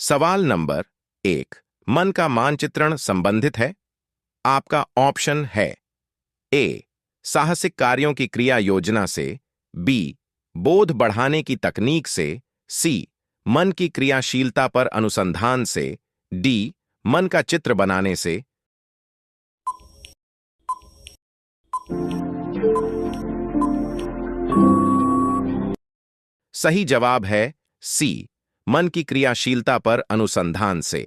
सवाल नंबर 1। मन का मानचित्रण संबंधित है? आपका ऑप्शन है ए साहसिक कार्यों की क्रिया योजना से, बी बोध बढ़ाने की तकनीक से, सी मन की क्रियाशीलता पर अनुसंधान से, डी मन का चित्र बनाने से। सही जवाब है सी मन की क्रियाशीलता पर अनुसंधान से।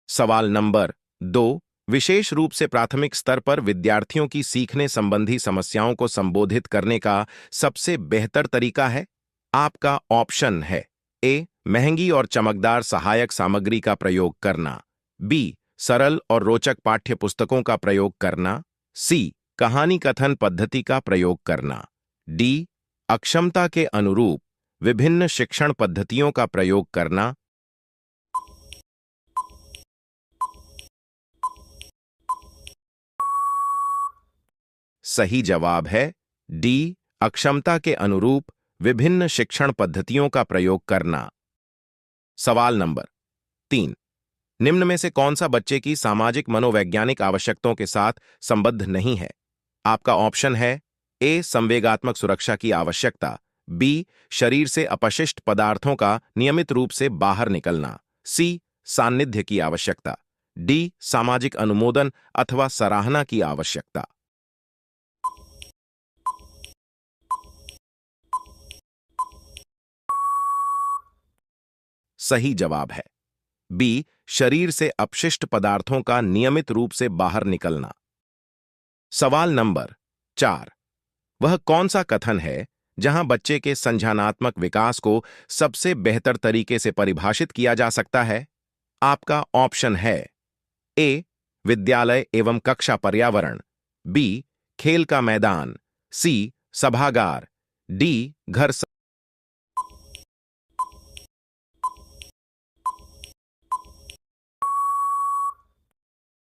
सवाल नंबर 2। विशेष रूप से प्राथमिक स्तर पर विद्यार्थियों की सीखने संबंधी समस्याओं को संबोधित करने का सबसे बेहतर तरीका है? आपका ऑप्शन है ए महंगी और चमकदार सहायक सामग्री का प्रयोग करना, बी सरल और रोचक पाठ्य पुस्तकों का प्रयोग करना, सी कहानी कथन पद्धति का प्रयोग करना, डी अक्षमता के अनुरूप विभिन्न शिक्षण पद्धतियों का प्रयोग करना। सही जवाब है डी अक्षमता के अनुरूप विभिन्न शिक्षण पद्धतियों का प्रयोग करना। सवाल नंबर 3। निम्न में से कौन सा बच्चे की सामाजिक मनोवैज्ञानिक आवश्यकताओं के साथ संबद्ध नहीं है? आपका ऑप्शन है ए संवेगात्मक सुरक्षा की आवश्यकता, बी शरीर से अपशिष्ट पदार्थों का नियमित रूप से बाहर निकलना, सी सान्निध्य की आवश्यकता, डी सामाजिक अनुमोदन अथवा सराहना की आवश्यकता। सही जवाब है बी शरीर से अपशिष्ट पदार्थों का नियमित रूप से बाहर निकलना। सवाल नंबर 4। वह कौन सा कथन है जहां बच्चे के संज्ञानात्मक विकास को सबसे बेहतर तरीके से परिभाषित किया जा सकता है? आपका ऑप्शन है ए विद्यालय एवं कक्षा पर्यावरण, बी खेल का मैदान, सी सभागार, डी घर।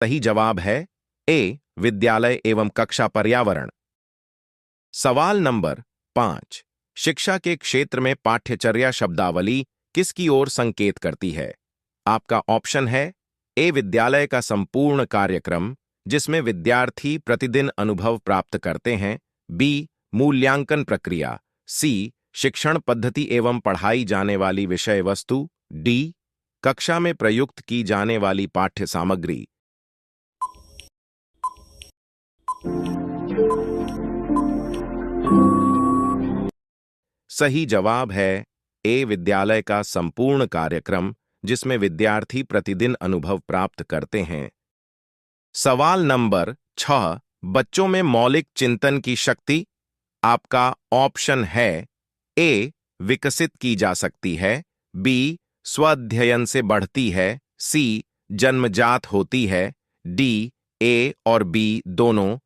सही जवाब है ए विद्यालय एवं कक्षा पर्यावरण। सवाल नंबर 5। शिक्षा के क्षेत्र में पाठ्यचर्या शब्दावली किसकी ओर संकेत करती है? आपका ऑप्शन है ए विद्यालय का संपूर्ण कार्यक्रम जिसमें विद्यार्थी प्रतिदिन अनुभव प्राप्त करते हैं, बी मूल्यांकन प्रक्रिया, सी शिक्षण पद्धति एवं पढ़ाई जाने वाली विषय वस्तु, डी कक्षा में प्रयुक्त की जाने वाली पाठ्य सामग्री। सही जवाब है ए विद्यालय का संपूर्ण कार्यक्रम जिसमें विद्यार्थी प्रतिदिन अनुभव प्राप्त करते हैं। सवाल नंबर 6। बच्चों में मौलिक चिंतन की शक्ति। आपका ऑप्शन है ए विकसित की जा सकती है, बी स्वाध्ययन से बढ़ती है, सी जन्मजात होती है, डी ए और बी दोनों।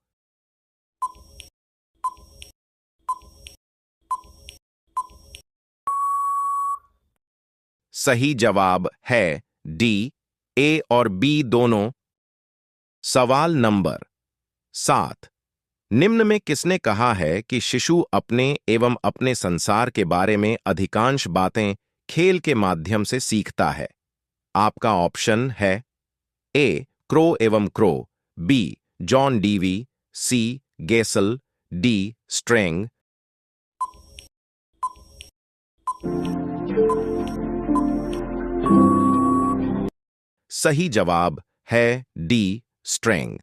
सही जवाब है डी ए और बी दोनों। सवाल नंबर 7। निम्न में किसने कहा है कि शिशु अपने एवं अपने संसार के बारे में अधिकांश बातें खेल के माध्यम से सीखता है? आपका ऑप्शन है ए क्रो एवं क्रो, बी जॉन डीवी, सी गेसल, डी स्ट्रेंग। सही जवाब है डी स्ट्रेंग।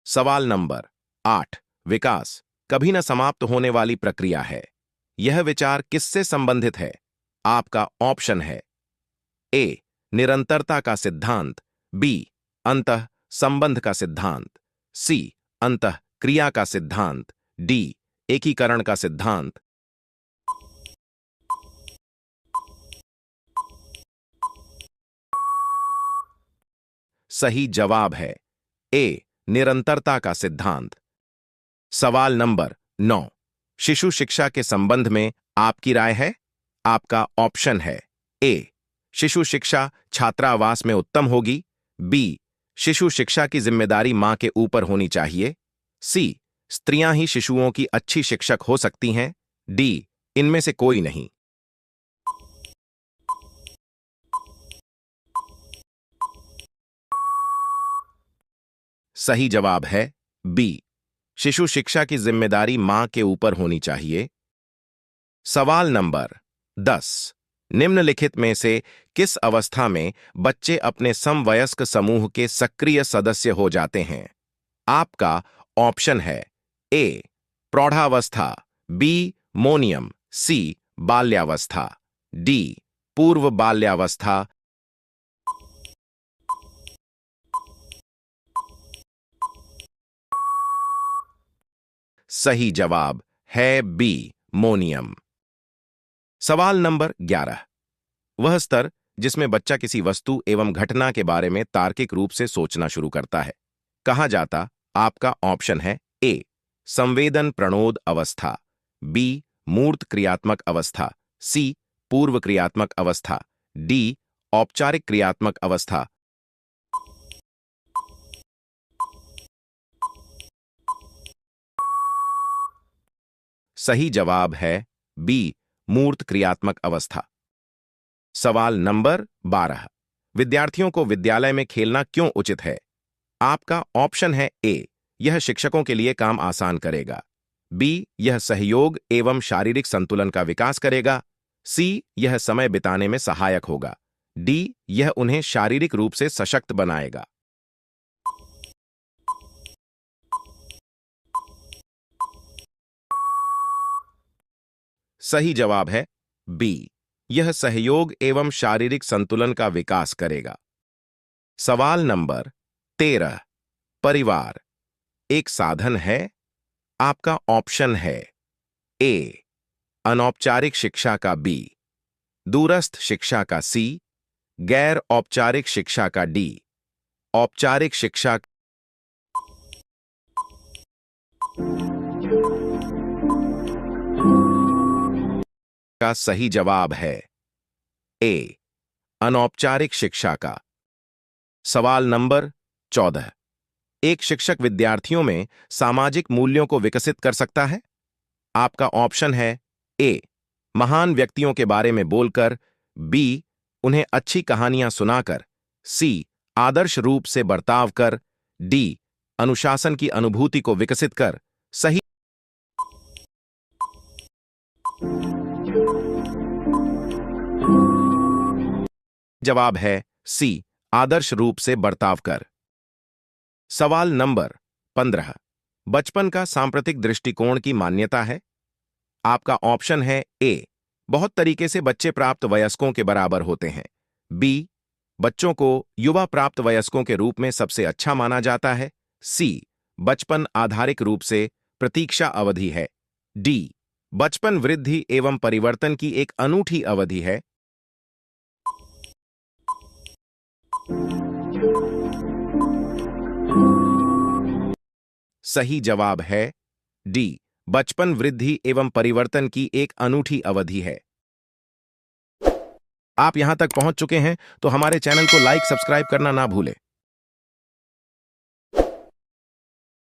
सवाल नंबर 8। विकास कभी न समाप्त होने वाली प्रक्रिया है। यह विचार किससे संबंधित है? आपका ऑप्शन है ए निरंतरता का सिद्धांत, बी अंतः संबंध का सिद्धांत, सी अंतः क्रिया का सिद्धांत, डी एकीकरण का सिद्धांत। सही जवाब है ए निरंतरता का सिद्धांत। सवाल नंबर 9। शिशु शिक्षा के संबंध में आपकी राय है? आपका ऑप्शन है ए शिशु शिक्षा छात्रावास में उत्तम होगी, बी शिशु शिक्षा की जिम्मेदारी मां के ऊपर होनी चाहिए, सी स्त्रियां ही शिशुओं की अच्छी शिक्षक हो सकती हैं, डी इनमें से कोई नहीं। सही जवाब है बी। शिशु शिक्षा की जिम्मेदारी मां के ऊपर होनी चाहिए। सवाल नंबर 10। निम्नलिखित में से किस अवस्था में बच्चे अपने समवयस्क समूह के सक्रिय सदस्य हो जाते हैं? आपका ऑप्शन है ए प्रौढ़ावस्था, बी मोनियम, सी बाल्यावस्था, डी पूर्व बाल्यावस्था। सही जवाब है बी मोनियम। सवाल नंबर 11। वह स्तर जिसमें बच्चा किसी वस्तु एवं घटना के बारे में तार्किक रूप से सोचना शुरू करता है, कहा जाता? आपका ऑप्शन है ए संवेदन प्रणोद अवस्था, बी मूर्त क्रियात्मक अवस्था, सी पूर्व क्रियात्मक अवस्था, डी औपचारिक क्रियात्मक अवस्था। सही जवाब है बी मूर्त क्रियात्मक अवस्था। सवाल नंबर 12। विद्यार्थियों को विद्यालय में खेलना क्यों उचित है? आपका ऑप्शन है ए यह शिक्षकों के लिए काम आसान करेगा, बी यह सहयोग एवं शारीरिक संतुलन का विकास करेगा, सी यह समय बिताने में सहायक होगा, डी यह उन्हें शारीरिक रूप से सशक्त बनाएगा। सही जवाब है बी यह सहयोग एवं शारीरिक संतुलन का विकास करेगा। सवाल नंबर 13। परिवार एक साधन है? आपका ऑप्शन है ए अनौपचारिक शिक्षा का बी, दूरस्थ शिक्षा का सी, गैर औपचारिक शिक्षा का डी, औपचारिक शिक्षा का सही जवाब है ए अनौपचारिक शिक्षा का। सवाल नंबर 14। एक शिक्षक विद्यार्थियों में सामाजिक मूल्यों को विकसित कर सकता है? आपका ऑप्शन है ए महान व्यक्तियों के बारे में बोलकर, बी उन्हें अच्छी कहानियां सुनाकर, सी आदर्श रूप से बर्ताव कर, डी अनुशासन की अनुभूति को विकसित कर। सही जवाब है सी आदर्श रूप से बर्ताव कर। सवाल नंबर 15। बचपन का सांप्रतिक दृष्टिकोण की मान्यता है? आपका ऑप्शन है ए बहुत तरीके से बच्चे प्राप्त वयस्कों के बराबर होते हैं, बी बच्चों को युवा प्राप्त वयस्कों के रूप में सबसे अच्छा माना जाता है, सी बचपन आधारिक रूप से प्रतीक्षा अवधि है, डी बचपन वृद्धि एवं परिवर्तन की एक अनूठी अवधि है। सही जवाब है डी बचपन वृद्धि एवं परिवर्तन की एक अनूठी अवधि है। आप यहां तक पहुंच चुके हैं तो हमारे चैनल को लाइक सब्सक्राइब करना ना भूलें।